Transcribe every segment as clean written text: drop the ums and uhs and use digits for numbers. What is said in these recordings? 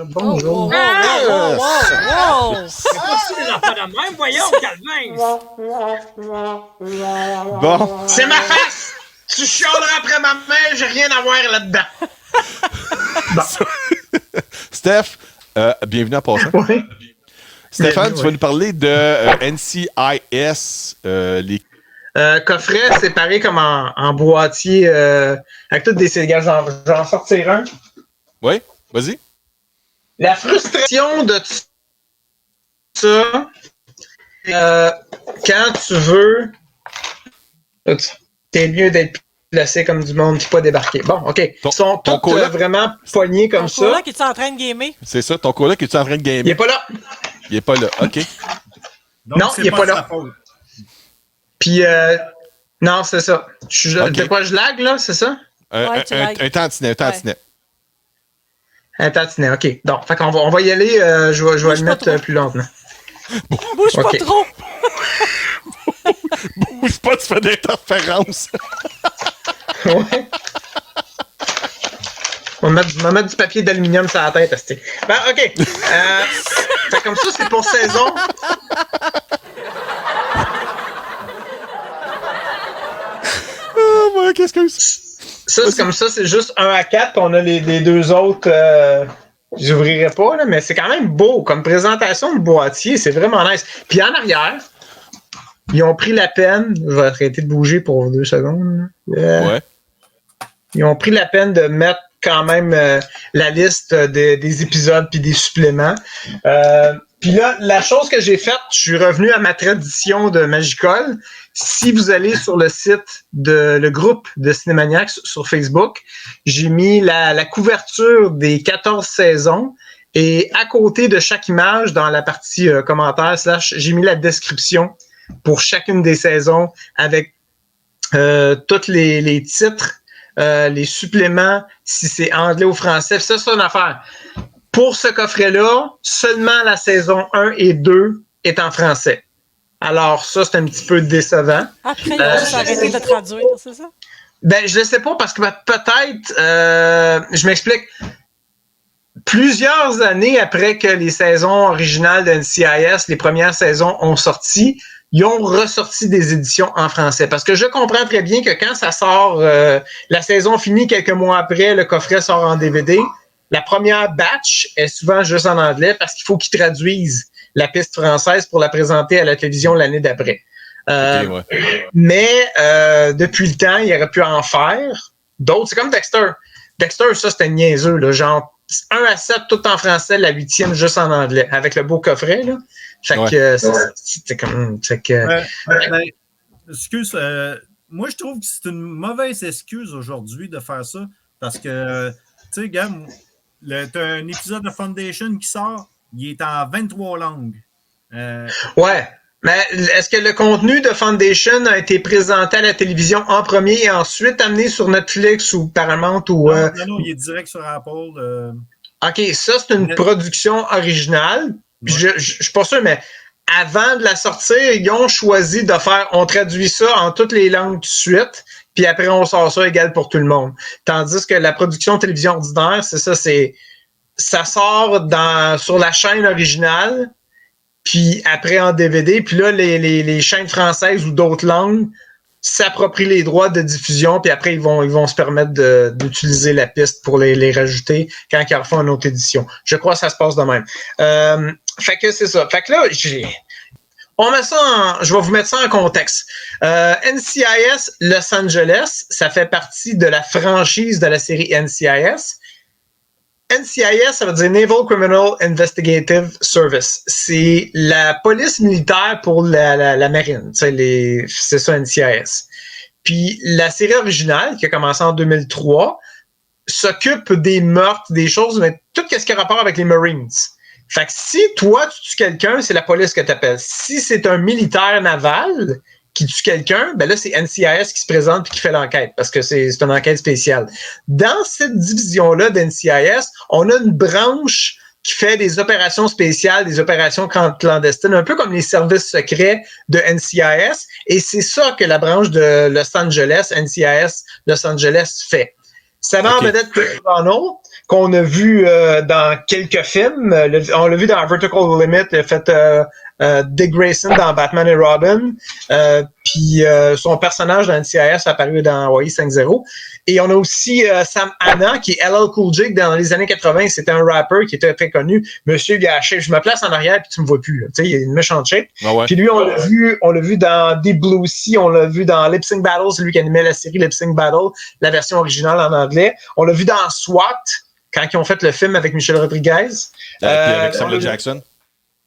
Bonjour. C'est pas si les enfants de même, voyons, Calvin. Bon. C'est ma face! Tu chialeras après ma mère, j'ai rien à voir là-dedans. Bon. Steph, bienvenue en passant. Oui. Stéphane, tu vas nous parler de NCIS, les coffret séparé comme en boîtier avec toutes des gars, j'en sortir un. Oui, vas-y. La frustration de ça, quand tu veux, t'es mieux d'être placé comme du monde qui pas débarqué. Bon, OK. Ils sont tous vraiment poignés comme ça. Ton coloc, es-tu en train de gamer? C'est ça, ton coloc, es-tu en train de gamer? Il est pas là. Il est pas là, OK. Donc, non, il est pas là. Puis, non, c'est ça. Okay. De quoi je lag, là, c'est ça? Ouais, un tantinet, Un tantinet, OK. Donc, fait qu'on on va y aller. Je vais le mettre plus lentement. Bouge pas trop. Bouge pas, tu fais des interférences. Ouais. On va mettre du papier d'aluminium sur la tête. Ben, OK. Fait comme ça, c'est pour saison. Oh, ouais, qu'est-ce que c'est? Ça, c'est comme ça, c'est juste 1 à 4, puis on a les deux autres. J'ouvrirai pas, là, mais c'est quand même beau. Comme présentation de boîtier, c'est vraiment nice. Puis en arrière, ils ont pris la peine. Je vais arrêter de bouger pour 2 secondes. Ouais. Ils ont pris la peine de mettre quand même la liste des épisodes puis des suppléments. Puis là, la chose que j'ai faite, je suis revenu à ma tradition de Magicole. Si vous allez sur le site le groupe de Cinémaniacs sur Facebook, j'ai mis la couverture des 14 saisons et à côté de chaque image, dans la partie commentaires, j'ai mis la description pour chacune des saisons avec tous les titres, les suppléments, si c'est anglais ou français. Ça, c'est une affaire. Pour ce coffret-là, seulement la saison 1 et 2 est en français. Alors, ça, c'est un petit peu décevant. Après, ils ont juste arrêté de traduire, c'est ça? Ben, je ne sais pas, parce que peut-être, je m'explique. Plusieurs années après que les saisons originales de NCIS, les premières saisons ont sorti, ils ont ressorti des éditions en français. Parce que je comprends très bien que quand ça sort, la saison finit quelques mois après, le coffret sort en DVD. La première batch est souvent juste en anglais parce qu'il faut qu'ils traduisent la piste française pour la présenter à la télévision l'année d'après. Ouais. Mais depuis le temps, il aurait pu en faire d'autres. C'est comme Dexter. Dexter, ça, c'était niaiseux. Là, genre 1 à 7, tout en français, la 8e juste en anglais, avec le beau coffret. Là. Fait que c'était comme... excuse, moi, je trouve que c'est une mauvaise excuse aujourd'hui de faire ça parce que, tu sais, gars, t'as un épisode de Foundation qui sort, il est en 23 langues. Ouais, mais est-ce que le contenu de Foundation a été présenté à la télévision en premier et ensuite amené sur Netflix ou Paramount ou... Non, il est direct sur Apple. OK, ça, c'est une production originale. Ouais. Je suis pas sûr, mais avant de la sortir, ils ont choisi de faire... On traduit ça en toutes les langues tout de suite, puis après, on sort ça égal pour tout le monde. Tandis que la production de télévision ordinaire, c'est ça, ça sort sur la chaîne originale, puis après en DVD, puis là, les chaînes françaises ou d'autres langues s'approprient les droits de diffusion, puis après, ils vont se permettre d'utiliser la piste pour les rajouter quand ils refont une autre édition. Je crois que ça se passe de même. Fait que c'est ça. Fait que là, je vais vous mettre ça en contexte. NCIS Los Angeles, ça fait partie de la franchise de la série NCIS. NCIS, ça veut dire Naval Criminal Investigative Service. C'est la police militaire pour la marine. C'est ça, NCIS. Puis la série originale, qui a commencé en 2003, s'occupe des meurtres, des choses, mais tout ce qui a rapport avec les Marines. Fait que si toi, tu tues quelqu'un, c'est la police que t'appelles. Si c'est un militaire naval qui tue quelqu'un, ben là, c'est NCIS qui se présente et qui fait l'enquête, parce que c'est une enquête spéciale. Dans cette division-là d'NCIS, on a une branche qui fait des opérations spéciales, des opérations clandestines, un peu comme les services secrets de NCIS, et c'est ça que la branche de Los Angeles, NCIS Los Angeles, fait. Ça va en vedette Chris O'Donnell, qu'on a vu dans quelques films. On l'a vu dans Vertical Limit, il a fait Dick Grayson dans Batman et Robin. Puis son personnage dans NCIS a apparu dans Hawaii 5-0. Et on a aussi Sam Hanna, qui est LL Cool J dans les années 80. C'était un rapper qui était très connu. Monsieur, il a shape. Je me place en arrière puis tu me vois plus. Tu sais, il a une méchante shape. Ah ouais. Puis lui, on l'a vu dans Deep Blue Sea, on l'a vu dans Lip Sync Battle, c'est lui qui animait la série Lip Sync Battle, la version originale en anglais. On l'a vu dans SWAT, quand ils ont fait le film avec Michel Rodriguez. Puis avec Samuel Jackson.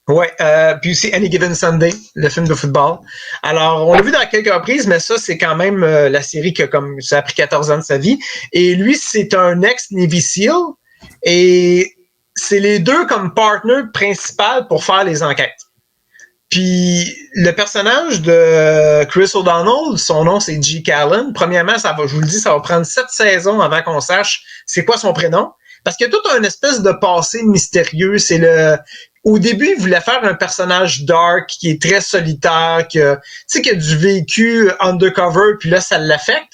Ouais, puis aussi Any Given Sunday, le film de football. Alors, on l'a vu dans quelques reprises, mais ça, c'est quand même la série que comme ça a pris 14 ans de sa vie. Et lui, c'est un ex-Navy SEAL et c'est les deux comme partner principal pour faire les enquêtes. Puis le personnage de Chris O'Donnell, son nom c'est G. Callan. Premièrement, je vous le dis, ça va prendre 7 saisons avant qu'on sache c'est quoi son prénom. Parce qu'il y a tout un espèce de passé mystérieux. Au début, il voulait faire un personnage dark qui est très solitaire, qui a du vécu undercover, puis là, ça l'affecte.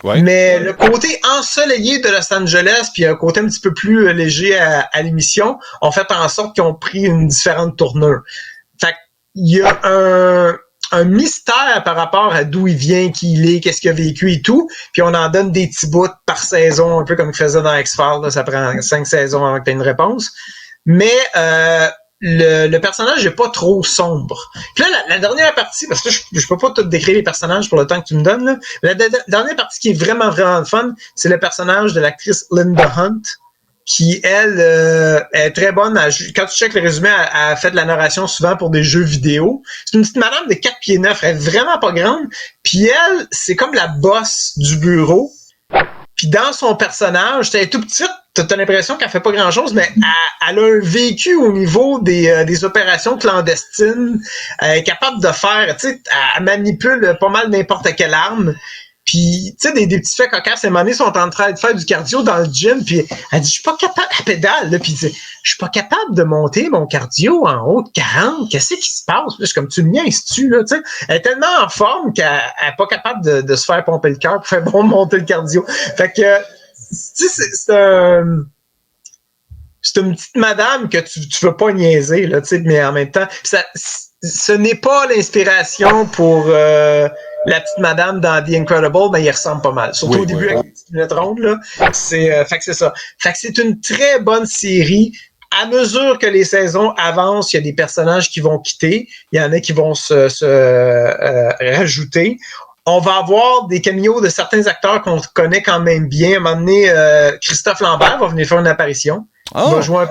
Ouais. Mais le côté ensoleillé de Los Angeles, puis un côté un petit peu plus léger à l'émission, ont fait en sorte qu'ils ont pris une différente tournure. Fait qu'il y a un mystère par rapport à d'où il vient, qui il est, qu'est-ce qu'il a vécu et tout. Puis on en donne des petits bouts par saison, un peu comme il faisait dans X-Files. Ça prend 5 saisons avant que tu aies une réponse. Mais le personnage n'est pas trop sombre. Puis là, la dernière partie, parce que je peux pas tout décrire les personnages pour le temps que tu me donnes, là. La dernière partie qui est vraiment, vraiment fun, c'est le personnage de l'actrice Linda Hunt, qui, elle, est très bonne. Quand tu checkes le résumé, elle fait de la narration souvent pour des jeux vidéo. C'est une petite madame de 4 pieds 9, elle est vraiment pas grande. Puis elle, c'est comme la boss du bureau. Puis dans son personnage, elle est tout petite, t'as l'impression qu'elle fait pas grand-chose, mais elle a un vécu au niveau des opérations clandestines. Elle est capable de faire, tu sais, elle manipule pas mal n'importe quelle arme. Puis, tu sais, des petits faits cocasses, à un moment donné, sont en train de faire du cardio dans le gym, puis elle dit, je suis pas capable, elle pédale, là, puis elle dit, je suis pas capable de monter mon cardio en haut de 40, qu'est-ce qui se passe? Puis, comme tu me niaises-tu, là, tu sais, elle est tellement en forme qu'elle est pas capable de se faire pomper le cœur pour faire monter le cardio. Fait que, tu sais, c'est une petite madame que tu veux pas niaiser, là, tu sais, mais en même temps, ce n'est pas l'inspiration pour la petite madame dans The Incredible, mais il ressemble pas mal. Surtout au début avec les petites lunettes rondes, là. Fait que c'est ça. Fait que c'est une très bonne série. À mesure que les saisons avancent, il y a des personnages qui vont quitter. Il y en a qui vont se rajouter. On va avoir des cameos de certains acteurs qu'on connaît quand même bien. À un moment donné, Christophe Lambert va venir faire une apparition. Oh. Il va jouer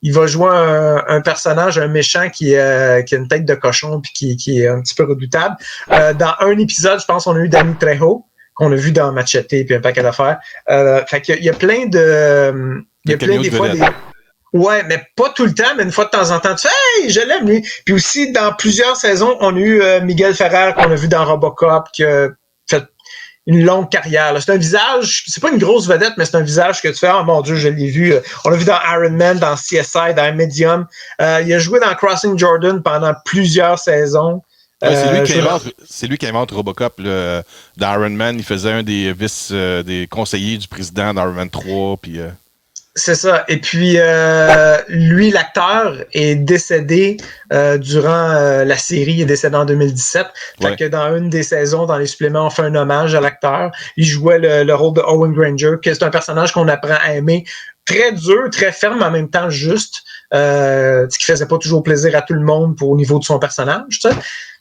il va jouer un personnage, un méchant qui a une tête de cochon puis qui est un petit peu redoutable. Dans un épisode, je pense qu'on a eu Danny Trejo, qu'on a vu dans Machete puis un paquet d'affaires. Fait qu'il y a plein de... Il y a plein des fois des... Ouais, mais pas tout le temps, mais une fois de temps en temps, tu fais « Hey, je l'aime, lui! » Puis aussi, dans plusieurs saisons, on a eu Miguel Ferrer, qu'on a vu dans Robocop, qui a fait une longue carrière. Là. C'est un visage, c'est pas une grosse vedette, mais c'est un visage que tu fais « Oh mon Dieu, je l'ai vu. » On l'a vu dans Iron Man, dans CSI, dans Medium. Il a joué dans Crossing Jordan pendant plusieurs saisons. C'est lui qui invente Robocop. Là. Dans Iron Man, il faisait un des des conseillers du président d'Iron Man 3. Puis, C'est ça. Et puis, lui, l'acteur, est décédé durant la série. Il est décédé en 2017. Fait que dans une des saisons, dans les suppléments, on fait un hommage à l'acteur. Il jouait le rôle de Owen Granger, qui est un personnage qu'on apprend à aimer. Très dur, très ferme, en même temps juste. Qui faisait pas toujours plaisir à tout le monde au niveau de son personnage. Tu sais.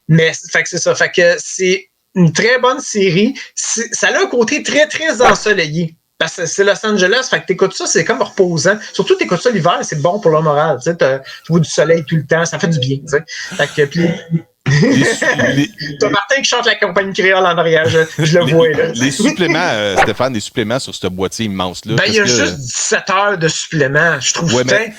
Mais fait que c'est ça. Fait que c'est une très bonne série. Ça a un côté très, très ensoleillé. Parce que c'est Los Angeles, fait que t'écoutes ça, c'est comme reposant. Surtout t'écoutes ça l'hiver, c'est bon pour le moral. Tu sais, tu vois du soleil tout le temps, ça fait du bien. Tu sais. Fait que puis t'as Martin qui chante la compagnie créole en arrière, je le vois là. Les suppléments, Stéphane, des suppléments sur ce boîtier immense-là. Ben, il y a juste 17 heures de suppléments, je trouve. Ouais, mais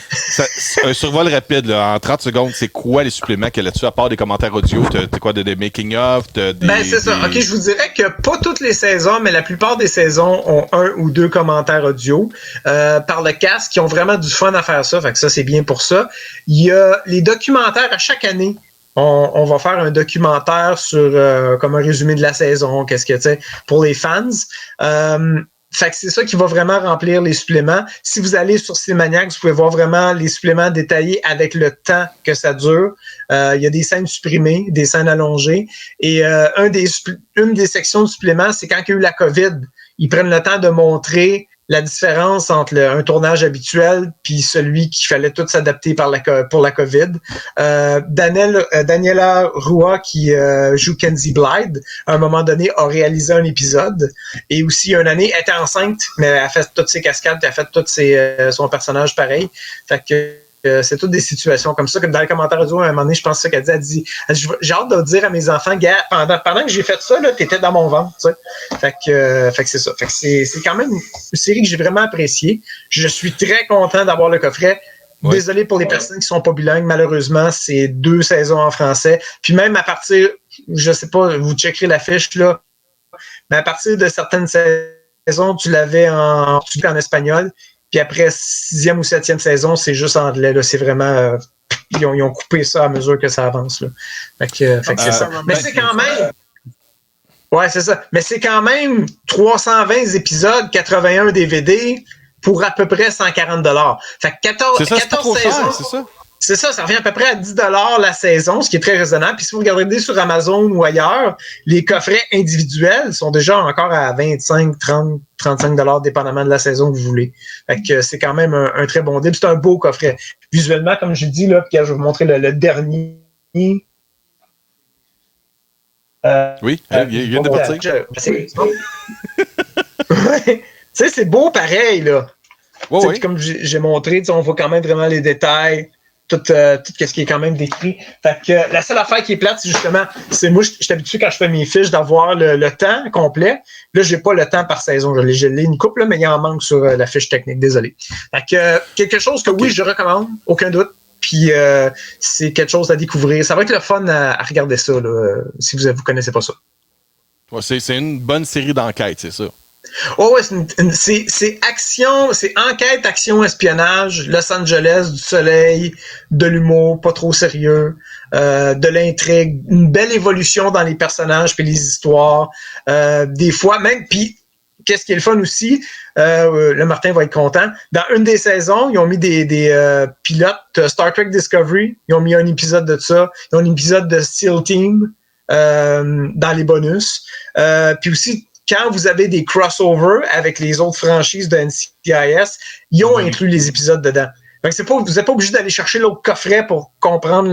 un survol rapide, là, en 30 secondes, c'est quoi les suppléments qu'il y a là-dessus, à part des commentaires audio? T'as quoi, des making-of? Ben, c'est ça. OK, je vous dirais que pas toutes les saisons, mais la plupart des saisons ont 1 ou 2 commentaires audio par le cast qui ont vraiment du fun à faire ça. Fait que ça, c'est bien pour ça. Il y a les documentaires à chaque année. On va faire un documentaire sur comme un résumé de la saison, qu'est-ce que tu sais, pour les fans. fait que c'est ça qui va vraiment remplir les suppléments. Si vous allez sur Cinémaniac, vous pouvez voir vraiment les suppléments détaillés avec le temps que ça dure. Il y a des scènes supprimées, des scènes allongées. Et une des sections de suppléments, c'est quand il y a eu la COVID. Ils prennent le temps de montrer la différence entre un tournage habituel puis celui qu'il fallait tout s'adapter pour la COVID. Daniela Roy, qui joue Kenzie Blythe, à un moment donné, a réalisé un épisode. Et aussi, une année, elle était enceinte, mais elle a fait toutes ses cascades, puis elle a fait tout son personnage pareil. Fait que c'est toutes des situations comme ça. Comme dans les commentaires audio, à un moment donné, je pense ça qu'elle dit, j'ai hâte de dire à mes enfants, gars, pendant que j'ai fait ça, là, t'étais dans mon ventre, tu sais. Fait que c'est ça. Fait que c'est quand même une série que j'ai vraiment appréciée. Je suis très content d'avoir le coffret. Ouais. Désolé pour les personnes qui sont pas bilingues. Malheureusement, c'est 2 saisons en français. Puis même à partir, je sais pas, vous checkerez la fiche, là, mais à partir de certaines saisons, tu l'avais en espagnol. Puis après 6e ou 7e saison, c'est juste anglais. Là. C'est vraiment... ils ont coupé ça à mesure que ça avance. Là. Fait que c'est ça. Mais c'est quand même... Ouais, c'est ça. Mais c'est quand même 320 épisodes, 81 DVD pour à peu près 140 $. Fait que 14 saisons... c'est ça? C'est ça, ça revient à peu près à 10 $ la saison, ce qui est très raisonnable. Puis si vous regardez sur Amazon ou ailleurs, les coffrets individuels sont déjà encore à 25, 30, 35 $, dépendamment de la saison que vous voulez. Fait que c'est quand même un très bon deal. C'est un beau coffret. Visuellement, comme je dis, là, puis je vais vous montrer le dernier. Oui, il vient de partir. Tu sais, c'est beau pareil, là. Oh, oui. Comme j'ai montré, on voit quand même vraiment les détails. Tout ce qui est quand même décrit. Fait que la seule affaire qui est plate, c'est justement, c'est moi, je suis habitué quand je fais mes fiches d'avoir le temps complet. Là, j'ai pas le temps par saison. Je l'ai une couple, là, mais il en manque sur la fiche technique. Désolé. Fait que quelque chose que oui, je recommande, aucun doute. Puis c'est quelque chose à découvrir. Ça va être le fun à regarder ça, là, si vous connaissez pas ça. Ouais, c'est une bonne série d'enquêtes, c'est ça. Oh ouais, c'est action, c'est enquête, action, espionnage, Los Angeles, du soleil, de l'humour, pas trop sérieux, de l'intrigue, une belle évolution dans les personnages puis les histoires. Des fois, même, puis qu'est-ce qui est le fun aussi, le Martin va être content, dans une des saisons, ils ont mis des pilotes Star Trek Discovery, ils ont mis un épisode de ça, ils ont un épisode de SEAL Team dans les bonus. Puis aussi, quand vous avez des crossovers avec les autres franchises de NCIS, ils ont inclus les épisodes dedans. Donc vous n'êtes pas obligé d'aller chercher l'autre coffret pour comprendre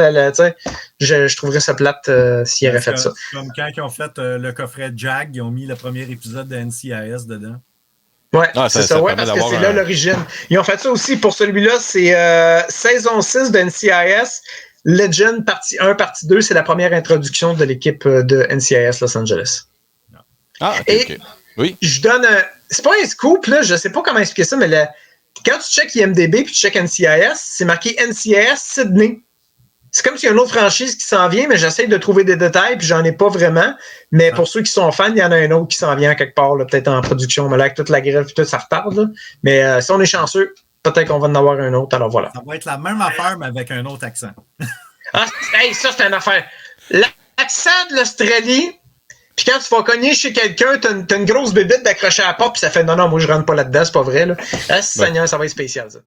je trouverais ça plate s'ils auraient fait ça. Comme quand ils ont fait le coffret JAG, ils ont mis le premier épisode de NCIS dedans. Ouais, c'est ça, ouais, parce que c'est là l'origine. Ils ont fait ça aussi pour celui-là, c'est saison 6 de NCIS. Legend, partie 1, partie 2, c'est la première introduction de l'équipe de NCIS Los Angeles. Ah, OK. Et oui. Je donne c'est pas un scoop, là, je sais pas comment expliquer ça, mais quand tu checkes IMDb puis tu checkes NCIS, c'est marqué NCIS Sydney. C'est comme s'il y a une autre franchise qui s'en vient, mais j'essaie de trouver des détails puis j'en ai pas vraiment. Mais pour ceux qui sont fans, il y en a un autre qui s'en vient quelque part, là, peut-être en production, mais là, avec toute la grève et tout, ça retarde. Là. Mais si on est chanceux, peut-être qu'on va en avoir un autre, alors voilà. Ça va être la même affaire, mais avec un autre accent. Ça, c'est une affaire. L'accent de l'Australie. Puis quand tu vas cogner chez quelqu'un, t'as une grosse bébête d'accrocher à la porte, puis ça fait non, moi je rentre pas là-dedans, c'est pas vrai, là. Seigneur, ça va être spécial, ça.